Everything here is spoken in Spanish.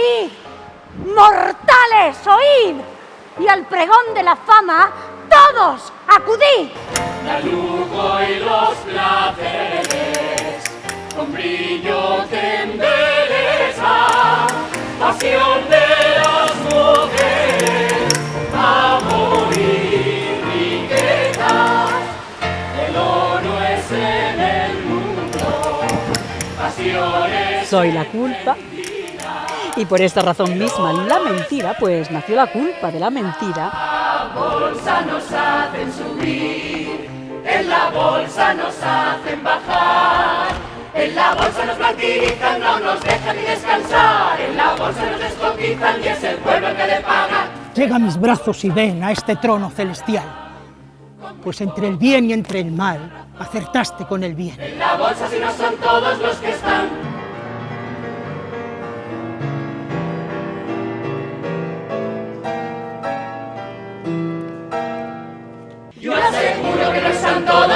Oíd, mortales, oíd, y al pregón de la fama, todos acudid. La lujo y los placeres, con brillo te embeleza, pasión de las mujeres, amor y riqueza. El oro es en el mundo, pasiones. Soy la culpa. Y por esta razón misma, la mentira, pues nació la culpa de la mentira. La bolsa nos hacen subir, en la bolsa nos hacen bajar, en la bolsa nos martirizan, no nos dejan ni descansar, en la bolsa nos descotizan y es el pueblo el que le paga. Llega a mis brazos y ven a este trono celestial, pues entre el bien y entre el mal acertaste con el bien. En la bolsa si no son todos los que están. Yo aseguro que no están todos